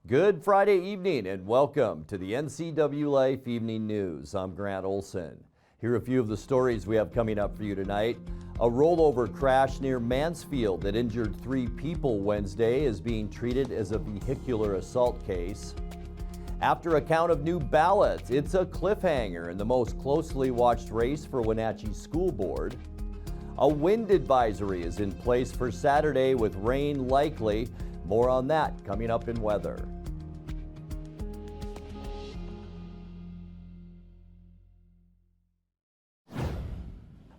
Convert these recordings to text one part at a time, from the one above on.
Good Friday evening and welcome to the NCWLIFE Evening News. I'm Grant Olson. Here are a few of the stories we have coming up for you tonight. A rollover crash near Mansfield that injured 3 people Wednesday is being treated as a vehicular assault case. After a count of new ballots, it's a cliffhanger in the most closely watched race for Wenatchee School Board. A wind advisory is in place for Saturday with rain likely. More on that coming up in weather.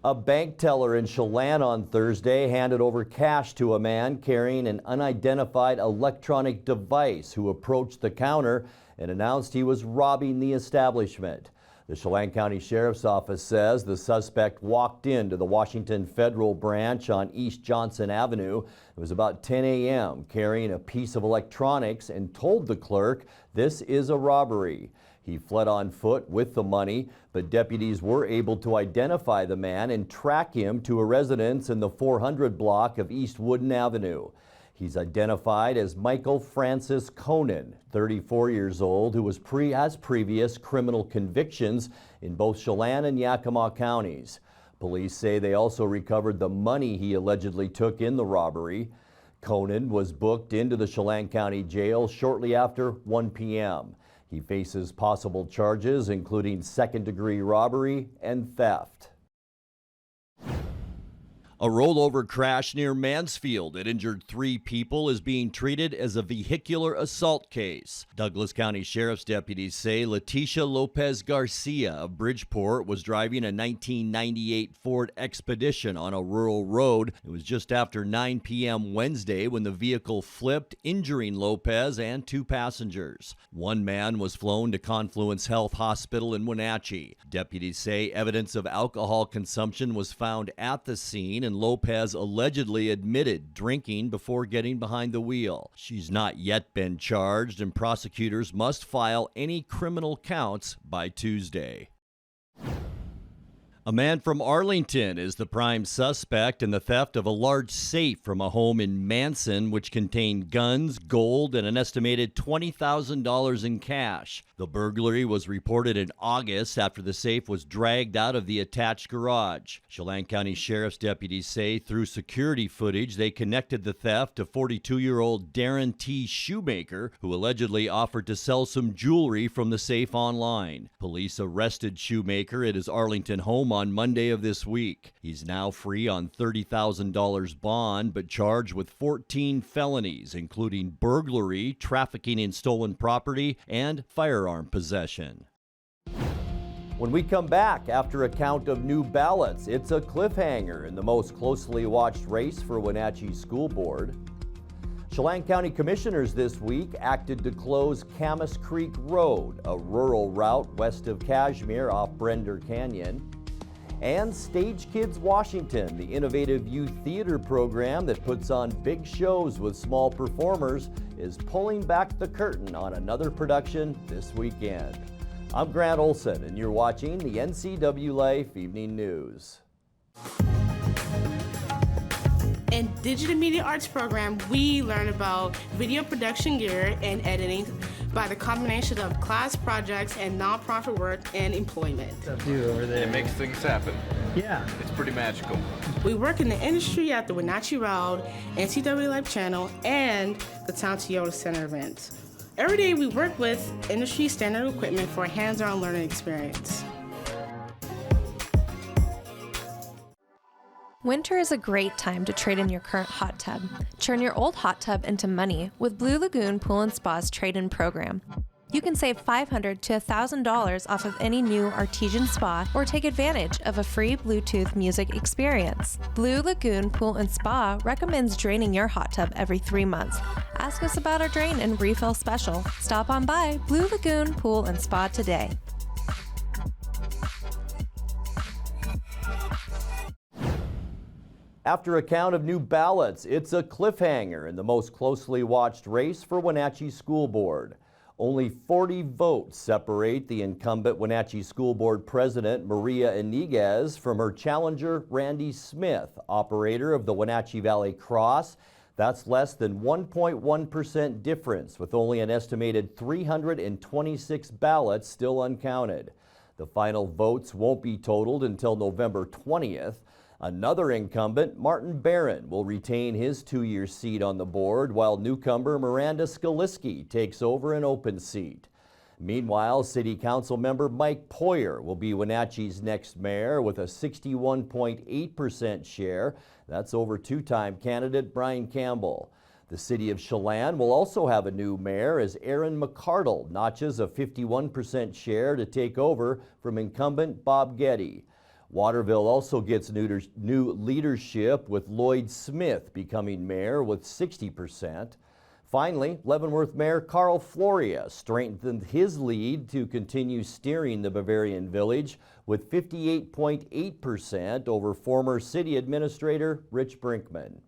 A bank teller in Chelan on Thursday handed over cash to a man carrying an unidentified electronic device who approached the counter and announced he was robbing the establishment. The Chelan County Sheriff's Office says the suspect walked into the Washington Federal Branch on East Johnson Avenue. It was about 10 a.m. carrying a piece of electronics and told the clerk this is a robbery. He fled on foot with the money, but deputies were able to identify the man and track him to a residence in the 400 block of East Woodin Avenue. He's identified as Michael Francis Conan, 34 years old, who has previous criminal convictions in both Chelan and Yakima counties. Police say they also recovered the money he allegedly took in the robbery. Conan was booked into the Chelan County Jail shortly after 1 p.m. He faces possible charges including second-degree robbery and theft. A rollover crash near Mansfield that injured 3 people is being treated as a vehicular assault case. Douglas County Sheriff's deputies say Leticia Lopez Garcia of Bridgeport was driving a 1998 Ford Expedition on a rural road. It was just after 9 p.m. Wednesday when the vehicle flipped, injuring Lopez and 2 passengers. One man was flown to Confluence Health Hospital in Wenatchee. Deputies say evidence of alcohol consumption was found at the scene, and Lopez allegedly admitted drinking before getting behind the wheel. She's not yet been charged, and prosecutors must file any criminal counts by Tuesday. A man from Arlington is the prime suspect in the theft of a large safe from a home in Manson, which contained guns, gold, and an estimated $20,000 in cash. The burglary was reported in August after the safe was dragged out of the attached garage. Chelan County Sheriff's deputies say through security footage they connected the theft to 42-year-old Darren T. Shoemaker, who allegedly offered to sell some jewelry from the safe online. Police arrested Shoemaker at his Arlington home on Monday of this week. He's now free on $30,000 bond, but charged with 14 felonies, including burglary, trafficking in stolen property, and firearm possession. When we come back, after a count of new ballots, it's a cliffhanger in the most closely watched race for Wenatchee School Board. Chelan County Commissioners this week acted to close Camas Creek Road, a rural route west of Cashmere off Brender Canyon. And Stage Kids Washington, the innovative youth theater program that puts on big shows with small performers, is pulling back the curtain on another production this weekend. I'm Grant Olson, and you're watching the NCWLIFE Evening News. In Digital Media Arts program, we learn about video production gear and editing by the combination of class projects and nonprofit work and employment. It makes things happen. Yeah. It's pretty magical. We work in the industry at the Wenatchee Road, NCWLIFE channel, and the Town Toyota Center events. Every day we work with industry standard equipment for a hands-on learning experience. Winter is a great time to trade in your current hot tub. Turn your old hot tub into money with Blue Lagoon Pool & Spa's trade-in program. You can save $500 to $1,000 off of any new artesian spa or take advantage of a free Bluetooth music experience. Blue Lagoon Pool & Spa recommends draining your hot tub every 3 months. Ask us about our drain and refill special. Stop on by Blue Lagoon Pool & Spa today. After a count of new ballots, it's a cliffhanger in the most closely watched race for Wenatchee School Board. Only 40 votes separate the incumbent Wenatchee School Board President Maria Iniguez from her challenger Randy Smith, operator of the Wenatchee Valley Cross. That's less than 1.1% difference, with only an estimated 326 ballots still uncounted. The final votes won't be totaled until November 20th. Another incumbent, Martin Barron, will retain his 2-year seat on the board, while newcomer Miranda Skaliski takes over an open seat. Meanwhile, City Council member Mike Poyer will be Wenatchee's next mayor with a 61.8% share. That's over two-time candidate Brian Campbell. The city of Chelan will also have a new mayor as Aaron McCardle notches a 51% share to take over from incumbent Bob Getty. Waterville also gets new leadership, with Lloyd Smith becoming mayor with 60%. Finally, Leavenworth Mayor Carl Floria strengthened his lead to continue steering the Bavarian Village with 58.8% over former city administrator Rich Brinkman.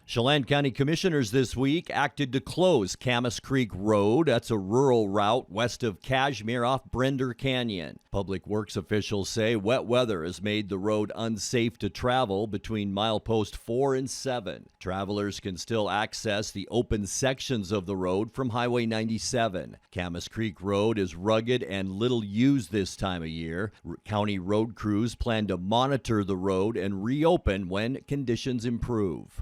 Chelan County Commissioners this week acted to close Camas Creek Road. That's a rural route west of Cashmere off Brender Canyon. Public Works officials say wet weather has made the road unsafe to travel between milepost 4 and 7. Travelers can still access the open sections of the road from Highway 97. Camas Creek Road is rugged and little used this time of year. County road crews plan to monitor the road and reopen when conditions improve.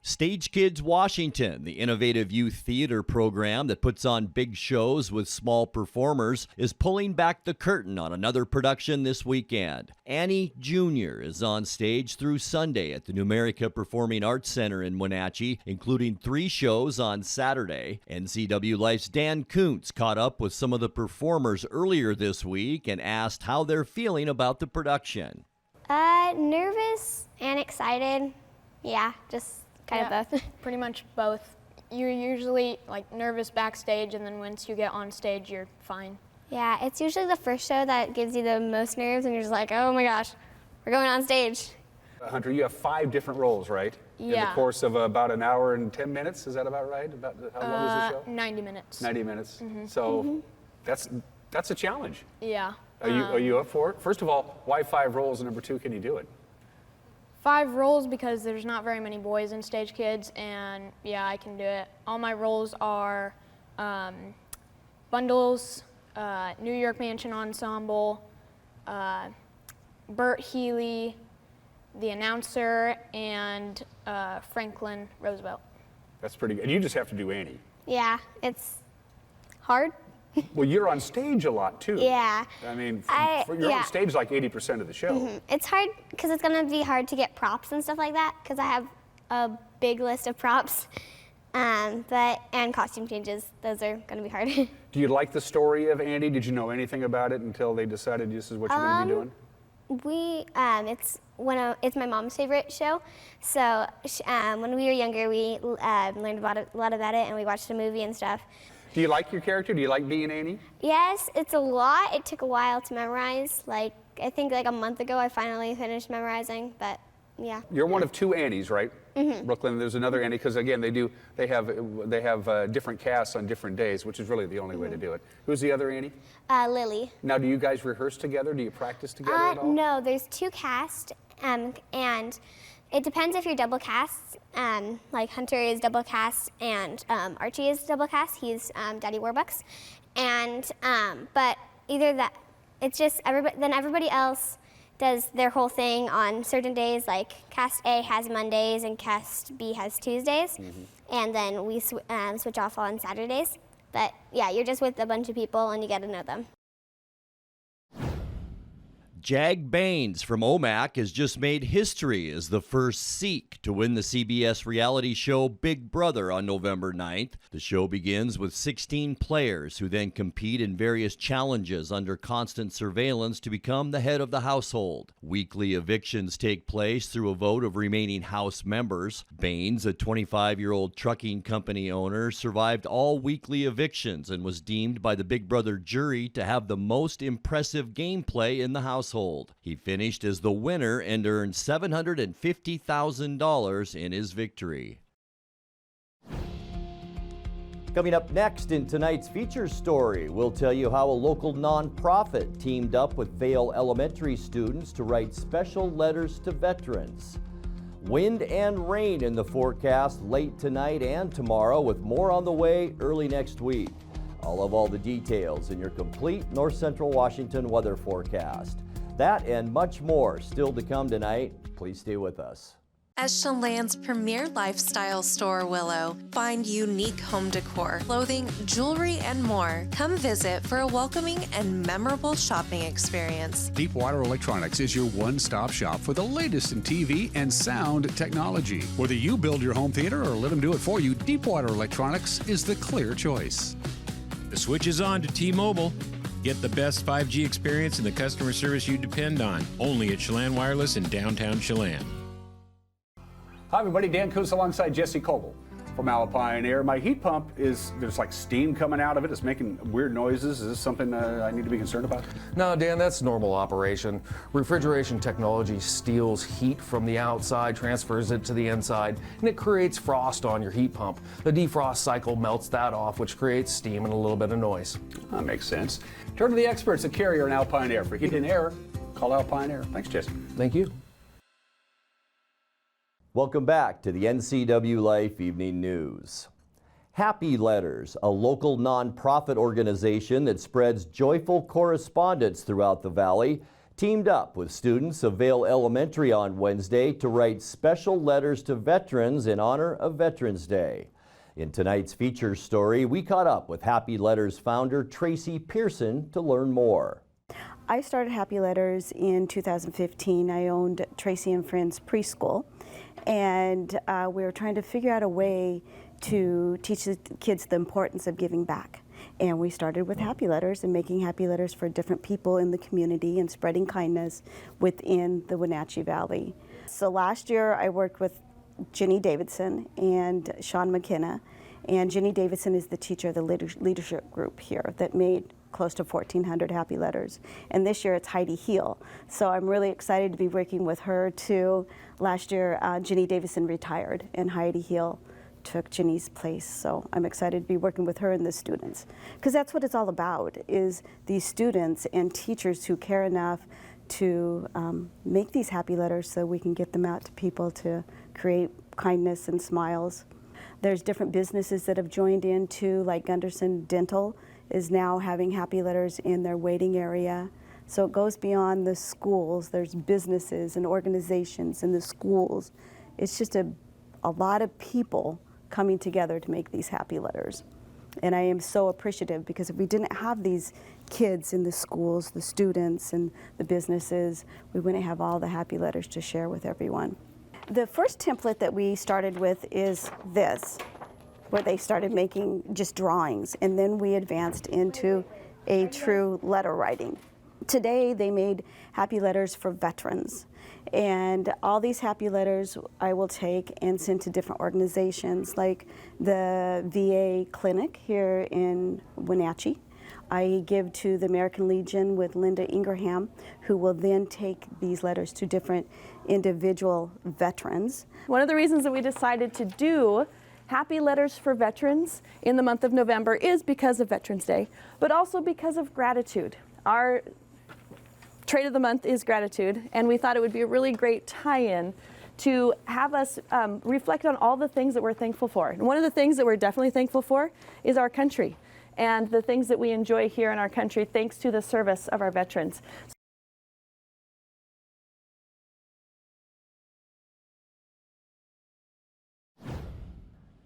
Stage Kids Washington, the innovative youth theater program that puts on big shows with small performers, is pulling back the curtain on another production this weekend. Annie Jr. is on stage through Sunday at the Numerica Performing Arts Center in Wenatchee, including 3 shows on Saturday. NCWLIFE's Dan Kuntz caught up with some of the performers earlier this week and asked how they're feeling about the production. Nervous and excited. Yeah, just kind of both. Pretty much both. You're usually nervous backstage, and then once you get on stage, you're fine. Yeah, it's usually the first show that gives you the most nerves, and you're just like, oh my gosh, we're going on stage. Hunter, you have 5 different roles, right? Yeah. In the course of about an hour and 10 minutes, is that about right? About how long is the show? 90 minutes. 90 minutes. So that's a challenge. Yeah. Are you up for it? First of all, why 5 roles, and number 2, can you do it? 5 roles because there's not very many boys in Stage Kids, and yeah, I can do it. All my roles are Bundles, New York Mansion Ensemble, Bert Healy, the announcer, and Franklin Roosevelt. That's pretty good. You just have to do Annie. Yeah, it's hard. Well, you're on stage a lot, too. Yeah. I mean, you're on stage like 80% of the show. It's hard because it's going to be hard to get props and stuff like that because I have a big list of props, and costume changes. Those are going to be hard. Do you like the story of Annie? Did you know anything about it until they decided this is what you're going to be doing? It's my mom's favorite show. So when we were younger, we learned a lot about it, and we watched the movie and stuff. Do you like your character? Do you like being Annie? Yes, it's a lot. It took a while to memorize. I think a month ago I finally finished memorizing, but yeah. You're one of 2 Annies, right? Brooklyn, there's another Annie, because again, they have different casts on different days, which is really the only way to do it. Who's the other Annie? Lily. Now, do you guys rehearse together? Do you practice together at all? No, there's 2 casts, and it depends if you're double cast. Hunter is double cast, and Archie is double cast. He's Daddy Warbucks, and but either that, it's just everybody else does their whole thing on certain days. Like cast A has Mondays and cast B has Tuesdays, and then we switch off on Saturdays. But yeah, you're just with a bunch of people and you get to know them. Jag Baines from OMAC has just made history as the first Sikh to win the CBS reality show Big Brother on November 9th. The show begins with 16 players who then compete in various challenges under constant surveillance to become the head of the household. Weekly evictions take place through a vote of remaining house members. Baines, a 25-year-old trucking company owner, survived all weekly evictions and was deemed by the Big Brother jury to have the most impressive gameplay in the household. He finished as the winner and earned $750,000 in his victory. Coming up next in tonight's feature story, we'll tell you how a local nonprofit teamed up with Vale Elementary students to write special letters to veterans. Wind and rain in the forecast late tonight and tomorrow, with more on the way early next week. I'll have all the details in your complete North Central Washington weather forecast. That and much more still to come tonight. Please stay with us. As Chelan's premier lifestyle store, Willow, find unique home decor, clothing, jewelry, and more. Come visit for a welcoming and memorable shopping experience. Deepwater Electronics is your one-stop shop for the latest in TV and sound technology. Whether you build your home theater or let them do it for you, Deepwater Electronics is the clear choice. The switch is on to T-Mobile. Get the best 5G experience and the customer service you depend on. Only at Chelan Wireless in downtown Chelan. Hi everybody, Dan Coos alongside Jesse Coble from Alpine Air. My heat pump there's like steam coming out of it. It's making weird noises. Is this something I need to be concerned about? No, Dan, that's normal operation. Refrigeration technology steals heat from the outside, transfers it to the inside, and it creates frost on your heat pump. The defrost cycle melts that off, which creates steam and a little bit of noise. That makes sense. Turn to the experts at Carrier and Alpine Air. For heat and air, call Alpine Air. Thanks, Jesse. Thank you. Welcome back to the NCWLIFE Evening News. Happy Letters, a local nonprofit organization that spreads joyful correspondence throughout the valley, teamed up with students of Vale Elementary on Wednesday to write special letters to veterans in honor of Veterans Day. In tonight's feature story, we caught up with Happy Letters founder Tracy Pearson to learn more. I started Happy Letters in 2015. I owned Tracy and Friends Preschool. And we were trying to figure out a way to teach the kids the importance of giving back. And we started with Happy Letters and making Happy Letters for different people in the community and spreading kindness within the Wenatchee Valley. So last year I worked with Jenny Davidson and Sean McKenna. And Jenny Davidson is the teacher of the leadership group here that made close to 1,400 Happy Letters. And this year it's Heidi Heel. So I'm really excited to be working with her too. Last year, Jenny Davidson retired and Heidi Heel took Jenny's place. So I'm excited to be working with her and the students. Because that's what it's all about, is these students and teachers who care enough to make these Happy Letters so we can get them out to people to create kindness and smiles. There's different businesses that have joined in too, like Gunderson Dental is now having Happy Letters in their waiting area. So it goes beyond the schools. There's businesses and organizations in the schools. It's just a lot of people coming together to make these Happy Letters. And I am so appreciative, because if we didn't have these kids in the schools, the students and the businesses, we wouldn't have all the Happy Letters to share with everyone. The first template that we started with is this, where they started making just drawings, and then we advanced into a true letter writing. Today they made Happy Letters for veterans, and all these Happy Letters I will take and send to different organizations like the VA clinic here in Wenatchee. I give to the American Legion with Linda Ingraham, who will then take these letters to different individual veterans. One of the reasons that we decided to do Happy Letters for Veterans in the month of November is because of Veterans Day, but also because of gratitude. Our trade of the month is gratitude, and we thought it would be a really great tie-in to have us reflect on all the things that we're thankful for. And one of the things that we're definitely thankful for is our country and the things that we enjoy here in our country thanks to the service of our veterans.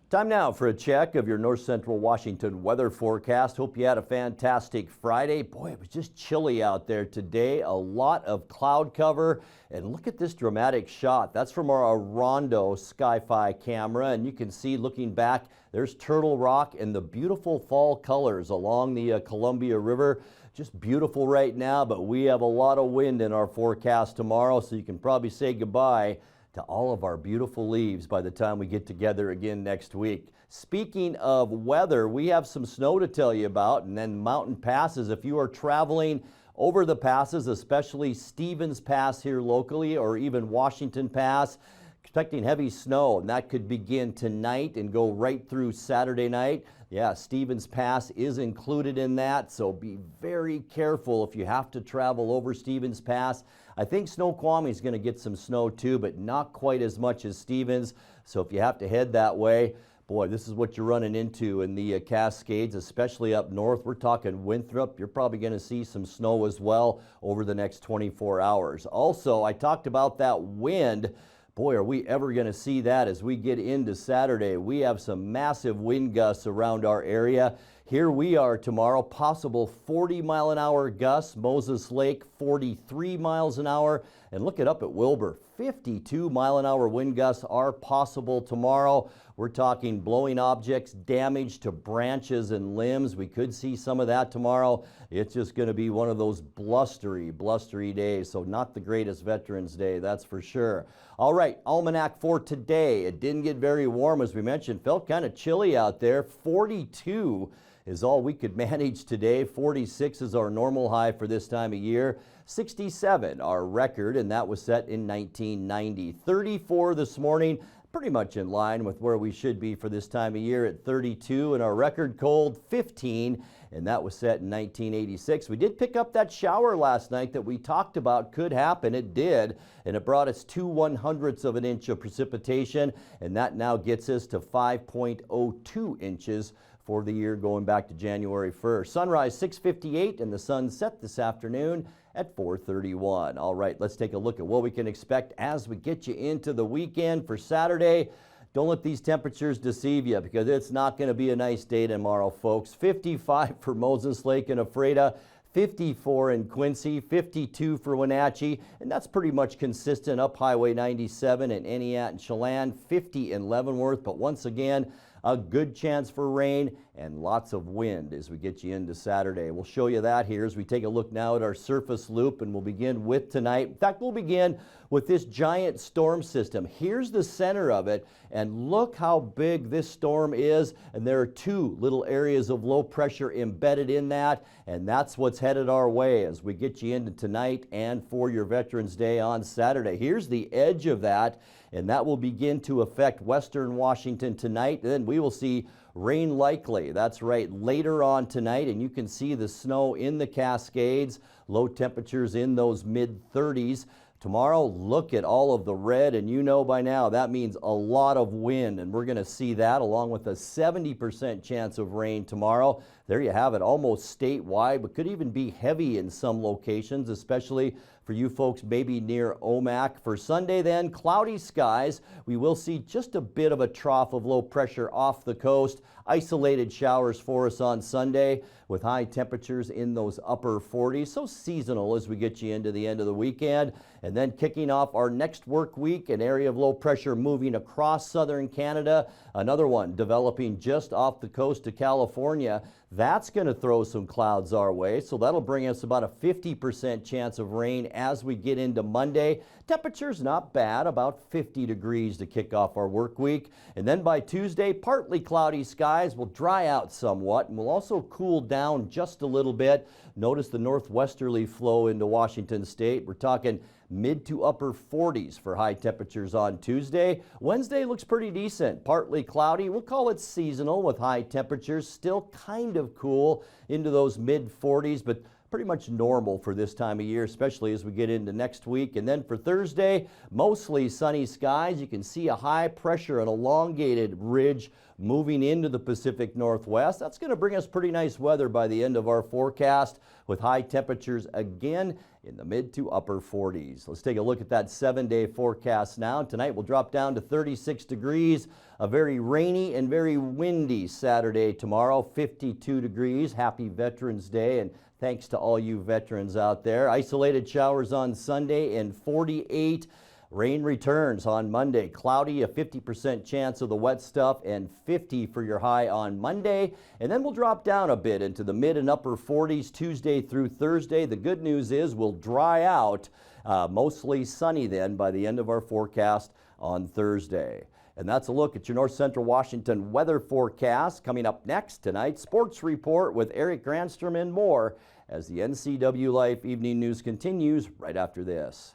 Time now for a check of your North Central Washington weather forecast. Hope you had a fantastic Friday. Boy, it was just chilly out there today. A lot of cloud cover. And look at this dramatic shot. That's from our Rondo Sky-Fi camera. And you can see, looking back, there's Turtle Rock and the beautiful fall colors along the Columbia River. Just beautiful right now, but we have a lot of wind in our forecast tomorrow, so you can probably say goodbye to all of our beautiful leaves by the time we get together again next week. Speaking of weather, we have some snow to tell you about, and then mountain passes. If you are traveling over the passes, especially Stevens Pass here locally, or even Washington Pass, expecting heavy snow, and that could begin tonight and go right through Saturday night. Yeah, Stevens Pass is included in that, so be very careful if you have to travel over Stevens Pass. I think Snoqualmie is going to get some snow too, but not quite as much as Stevens. So if you have to head that way, boy, this is what you're running into in the Cascades, especially up north. We're talking Winthrop. You're probably going to see some snow as well over the next 24 hours. Also, I talked about that wind. Boy, are we ever going to see that as we get into Saturday. We have some massive wind gusts around our area. Here we are tomorrow, possible 40-mile-an-hour gusts. Moses Lake, 43 miles an hour. And look it up at Wilbur, 52-mile-an-hour wind gusts are possible tomorrow. We're talking blowing objects, damage to branches and limbs. We could see some of that tomorrow. It's just going to be one of those blustery days, so not the greatest Veterans Day, that's for sure. All right, almanac for today. It didn't get very warm, as we mentioned. Felt kind of chilly out there. 42 is all we could manage today. 46 is our normal high for this time of year. 67 our record, and that was set in 1990. 34 this morning, pretty much in line with where we should be for this time of year at 32, and our record cold 15, and that was set in 1986. We did pick up that shower last night that we talked about could happen. It did, and it brought us 2/100ths of an inch of precipitation, and that now gets us to 5.02 inches for the year going back to January 1st. Sunrise 6:58, and the sun set this afternoon at 4:31. All right, let's take a look at what we can expect as we get you into the weekend for Saturday. Don't let these temperatures deceive you, because it's not going to be a nice day tomorrow, folks. 55 for Moses Lake and Ephrata, 54 in Quincy, 52 for Wenatchee, and that's pretty much consistent up Highway 97 in Entiat and Chelan, 50 in Leavenworth, but once again, a good chance for rain and lots of wind as we get you into Saturday. We'll show you that here as we take a look now at our surface loop, and we'll begin with tonight. In fact, we'll begin with this giant storm system. Here's the center of it, and look how big this storm is, and there are two little areas of low pressure embedded in that, and that's what's headed our way as we get you into tonight and for your Veterans Day on Saturday. Here's the edge of that, and that will begin to affect western Washington tonight. Then we will see rain likely. That's right, later on tonight, and you can see the snow in the Cascades, low temperatures in those mid-30s. Tomorrow, look at all of the red, and you know by now that means a lot of wind, and we're going to see that along with a 70% chance of rain tomorrow. There you have it, almost statewide, but could even be heavy in some locations, especially for you folks maybe near Omak. For Sunday then, cloudy skies. We will see just a bit of a trough of low pressure off the coast. Isolated showers for us on Sunday with high temperatures in those upper 40s. So seasonal as we get you into the end of the weekend. And then kicking off our next work week, an area of low pressure moving across southern Canada. Another one developing just off the coast of California. That's going to throw some clouds our way, so that'll bring us about a 50% chance of rain as we get into Monday. Temperatures not bad, about 50 degrees to kick off our work week. And then by Tuesday, partly cloudy skies will dry out somewhat, and will also cool down just a little bit. Notice the northwesterly flow into Washington State. We're talking mid to upper 40s for high temperatures on Tuesday. Wednesday looks pretty decent, partly cloudy. We'll call it seasonal with high temperatures, still kind of cool into those mid 40s, but pretty much normal for this time of year, especially as we get into next week. And then for Thursday, mostly sunny skies. You can see a high pressure and elongated ridge moving into the Pacific Northwest. That's going to bring us pretty nice weather by the end of our forecast, with high temperatures again in the mid to upper 40s. Let's take a look at that 7-day forecast now. Tonight we'll drop down to 36 degrees. A very rainy and very windy Saturday tomorrow, 52 degrees. Happy Veterans Day, and thanks to all you veterans out there. Isolated showers on Sunday and 48. Rain returns on Monday. Cloudy, a 50% chance of the wet stuff, and 50 for your high on Monday. And then we'll drop down a bit into the mid and upper 40s Tuesday through Thursday. The good news is we'll dry out, mostly sunny then by the end of our forecast on Thursday. And that's a look at your North Central Washington weather forecast. Coming up next, tonight's sports report with Eric Granstrom and more as the NCWLIFE Evening News continues right after this.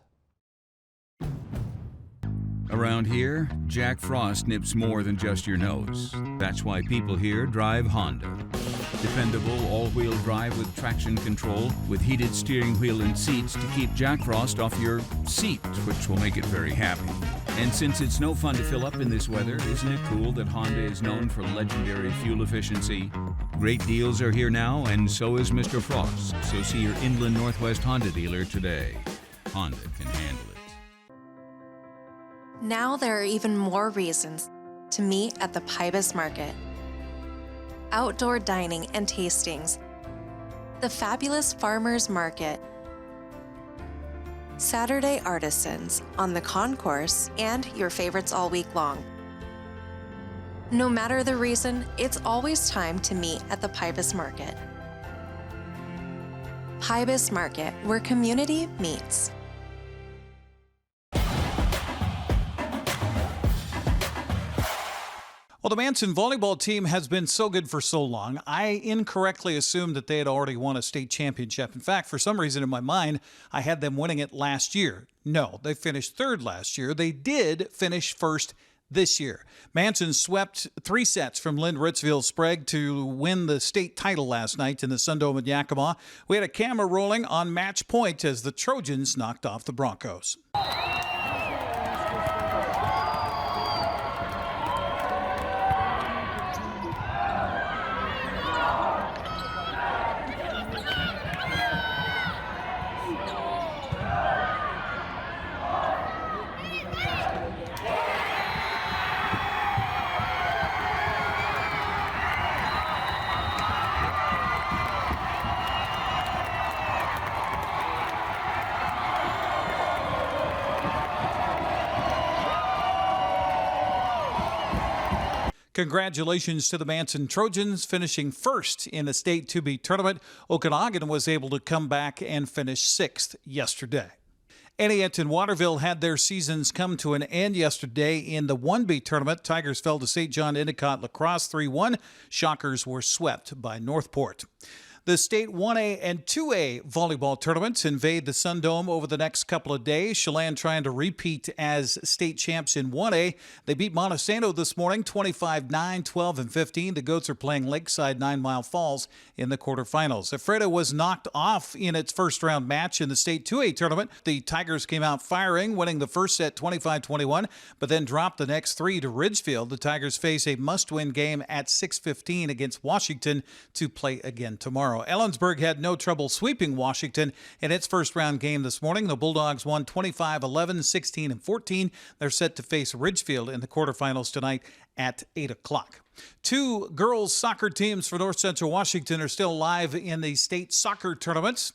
Around here, Jack Frost nips more than just your nose. That's why people here drive Honda. Dependable all-wheel drive with traction control, with heated steering wheel and seats to keep Jack Frost off your seat, which will make it very happy. And since it's no fun to fill up in this weather, isn't it cool that Honda is known for legendary fuel efficiency? Great deals are here now, and so is Mr. Frost. So see your Inland Northwest Honda dealer today. Honda can handle it. Now there are even more reasons to meet at the Pybus Market. Outdoor dining and tastings, the fabulous Farmers Market, Saturday artisans on the concourse, and your favorites all week long. No matter the reason, it's always time to meet at the Pybus Market. Pybus Market, where community meets. Well, the Manson volleyball team has been so good for so long, I incorrectly assumed that they had already won a state championship. In fact, for some reason in my mind, I had them winning it last year. No, they finished third last year. They did finish first this year. Manson swept 3 sets from Lynn Ritzville Sprague to win the state title last night in the Sundome at Yakima. We had a camera rolling on match point as the Trojans knocked off the Broncos. Congratulations to the Manson Trojans finishing first in the state 2B tournament. Okanagan was able to come back and finish 6th yesterday. Antioch and Waterville had their seasons come to an end yesterday in the 1B tournament. Tigers fell to St. John Endicott Lacrosse 3-1. Shockers were swept by Northport. The state 1A and 2A volleyball tournaments invade the Sundome over the next couple of days. Chelan trying to repeat as state champs in 1A. They beat Montesano this morning, 25-9, 12, and 15. The Goats are playing Lakeside 9 Mile Falls in the quarterfinals. Ephrata was knocked off in its first round match in the state 2A tournament. The Tigers came out firing, winning the first set 25-21, but then dropped the next 3 to Ridgefield. The Tigers face a must-win game at 6:15 against Washington to play again tomorrow. Ellensburg had no trouble sweeping Washington in its first round game this morning. The Bulldogs won 25-11, 16, and 14. They're set to face Ridgefield in the quarterfinals tonight at 8 o'clock. 2 girls soccer teams for North Central Washington are still live in the state soccer tournaments.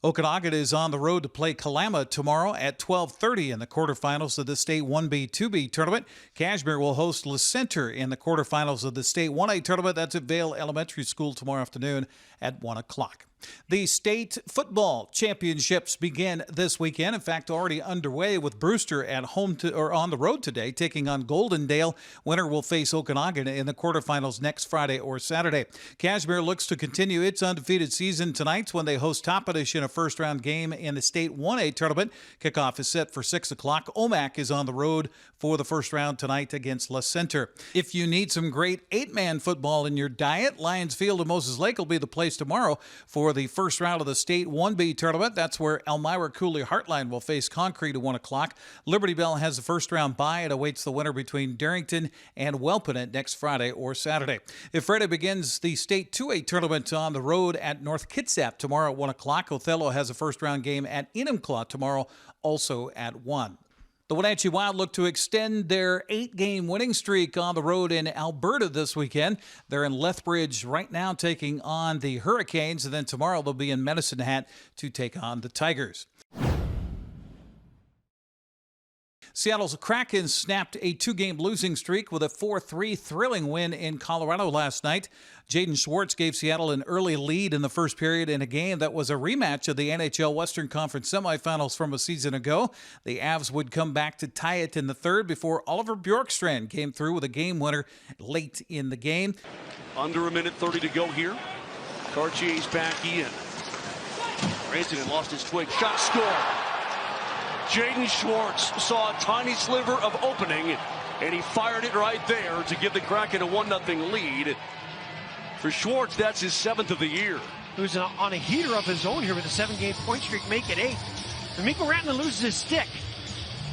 Okanagan is on the road to play Kalama tomorrow at 12:30 in the quarterfinals of the state 1B, 2B tournament. Cashmere will host La Center in the quarterfinals of the state 1A tournament. That's at Vale Elementary School tomorrow afternoon at 1 o'clock. The state football championships begin this weekend. In fact, already underway with Brewster at home on the road today, taking on Goldendale. Winner will face Okanagan in the quarterfinals next Friday or Saturday. Cashmere looks to continue its undefeated season tonight when they host Toppenish in a first-round game in the state 1A tournament. Kickoff is set for 6 o'clock. Omak is on the road for the first round tonight against La Center. If you need some great 8-man football in your diet, Lions Field and Moses Lake will be the place tomorrow for the first round of the state 1B tournament. That's where Elmira Cooley Heartline will face Concrete at 1 o'clock. Liberty Bell has the first round bye and awaits the winner between Darrington and Welpinett next Friday or Saturday. Ephrata begins the state 2A tournament on the road at North Kitsap tomorrow at 1 o'clock. Othello has a first round game at Enumclaw tomorrow, also at 1. The Wenatchee Wild look to extend their 8-game winning streak on the road in Alberta this weekend. They're in Lethbridge right now taking on the Hurricanes, and then tomorrow they'll be in Medicine Hat to take on the Tigers. Seattle's Kraken snapped a 2-game losing streak with a 4-3 thrilling win in Colorado last night. Jaden Schwartz gave Seattle an early lead in the first period in a game that was a rematch of the NHL Western Conference semifinals from a season ago. The Avs would come back to tie it in the third before Oliver Bjorkstrand came through with a game winner late in the game. Under a minute 30 to go here. Cartier's back in. Rantanen lost his twig. Shot score. Jaden Schwartz saw a tiny sliver of opening, and he fired it right there to give the Kraken a 1-0 lead. For Schwartz, that's his 7th of the year. Who's on a heater of his own here with a 7-game point streak, make it 8. And Mikko Rantanen loses his stick.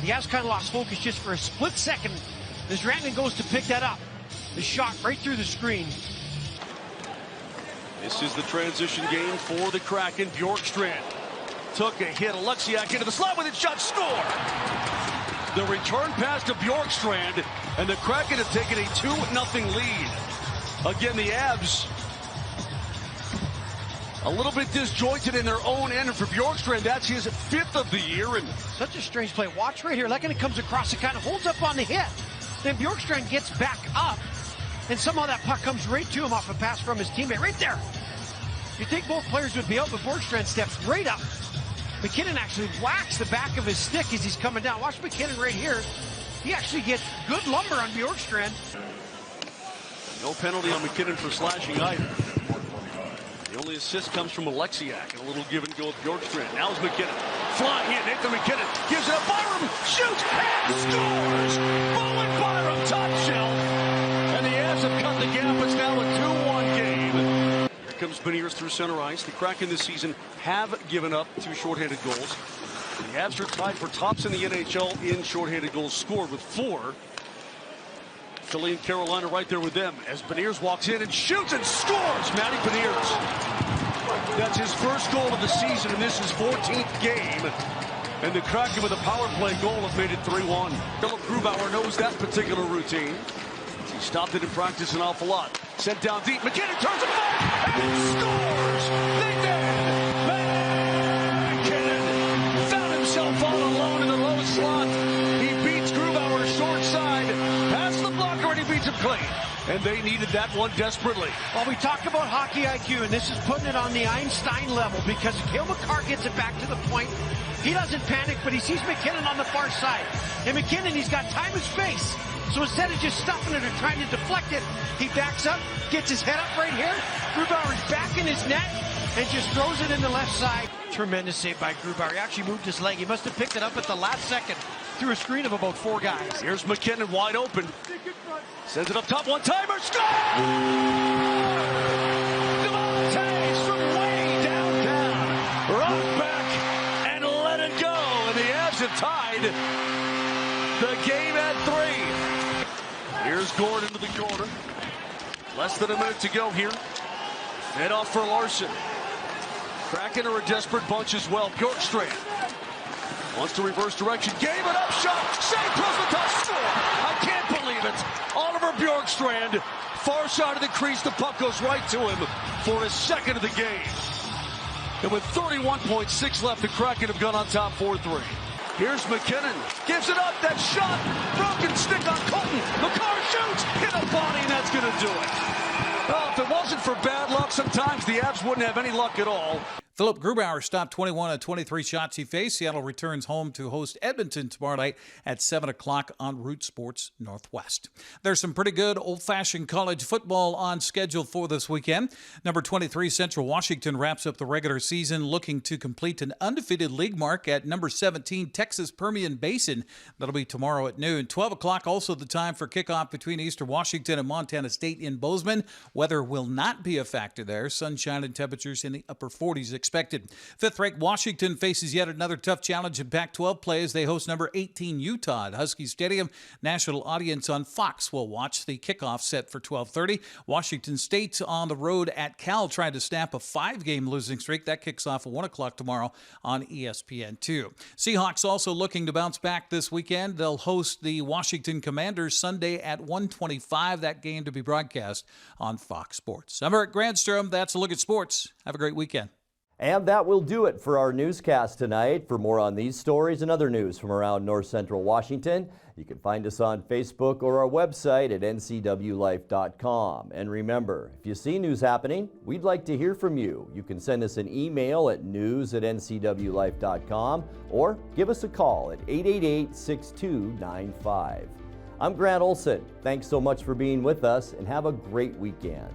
The Avs kind of lost focus just for a split second as Rantanen goes to pick that up. The shot right through the screen. This is the transition game for the Kraken. Bjorkstrand took a hit. Alexiak into the slot with it, shot, score! The return pass to Bjorkstrand, and the Kraken have taken a 2-0 lead. Again, the Avs a little bit disjointed in their own end, and for Bjorkstrand, that's his 5th of the year. And such a strange play. Watch right here. Lehkonen comes across and kind of holds up on the hit. Then Bjorkstrand gets back up, and somehow that puck comes right to him off a pass from his teammate. Right there. You'd think both players would be out, but Bjorkstrand steps right up. McKinnon actually whacks the back of his stick as he's coming down. Watch McKinnon right here. He actually gets good lumber on Bjorkstrand. No penalty on McKinnon for slashing either. The only assist comes from Alexiak, and a little give and go with Bjorkstrand. Now is McKinnon flying in. Nathan McKinnon gives it up. Byram shoots and scores. Bowen Byram top shelf, and the Avs have cut the gap. It's now a 2-1 game. Here comes Beniers through center ice. The Kraken this season have given up 2 shorthanded goals. The Avs are tied for tops in the NHL in shorthanded goals scored with 4. Philly and Carolina right there with them as Beniers walks in and shoots and scores. Matty Beniers. That's his first goal of the season, and this is 14th game. And the Kraken with a power play goal have made it 3-1. Philip Grubauer knows that particular routine. He stopped it in practice an awful lot. Sent down deep. McKinnon turns it back and scores. They did. McKinnon found himself all alone in the low slot. He beats Grubauer short side. Past the blocker, and he beats him clean. And they needed that one desperately. Well, we talk about hockey IQ, and this is putting it on the Einstein level because Cale Makar gets it back to the point. He doesn't panic, but he sees McKinnon on the far side. And McKinnon, he's got time and space. So instead of just stuffing it or trying to deflect it, he backs up, gets his head up right here. Grubauer's back in his net and just throws it in the left side. Tremendous save by Grubauer. He actually moved his leg. He must have picked it up at the last second through a screen of about 4 guys. Here's McKinnon wide open. Sends it up top, one-timer, score! Devontae from way downtown. Rock back and let it go. And the Avs have tied the game at 3. Here's Gordon into the corner. Less than a minute to go here. Fed off for Larson. Kraken are a desperate bunch as well. Bjorkstrand wants to reverse direction. Gave it up, shot, save, close the touch, score. I can't believe it. Oliver Bjorkstrand, far side of the crease. The puck goes right to him for his 2nd of the game. And with 31.6 left, the Kraken have gone on top 4-3. Here's McKinnon, gives it up, that shot, broken stick on Colton. Makar shoots, hit a body, and that's going to do it. Well, if it wasn't for bad luck, sometimes the Avs wouldn't have any luck at all. Philip Grubauer stopped 21 of 23 shots he faced. Seattle returns home to host Edmonton tomorrow night at 7 o'clock on Root Sports Northwest. There's some pretty good old-fashioned college football on schedule for this weekend. Number 23, Central Washington, wraps up the regular season looking to complete an undefeated league mark at number 17, Texas Permian Basin. That'll be tomorrow at noon. 12 o'clock, also the time for kickoff between Eastern Washington and Montana State in Bozeman. Weather will not be a factor there. Sunshine and temperatures in the upper 40s expected. 5th-ranked Washington faces yet another tough challenge in Pac-12 play as they host number 18 Utah at Husky Stadium. National audience on Fox will watch the kickoff set for 12:30. Washington State's on the road at Cal trying to snap a 5-game losing streak. That kicks off at 1 o'clock tomorrow on ESPN2. Seahawks also looking to bounce back this weekend. They'll host the Washington Commanders Sunday at 1:25. That game to be broadcast on Fox Sports. I'm Eric Grandstrom. That's a look at sports. Have a great weekend. And that will do it for our newscast tonight. For more on these stories and other news from around North Central Washington, you can find us on Facebook or our website at ncwlife.com. And remember, if you see news happening, we'd like to hear from you. You can send us an email at news@ncwlife.com or give us a call at 888-6295. I'm Grant Olson. Thanks so much for being with us and have a great weekend.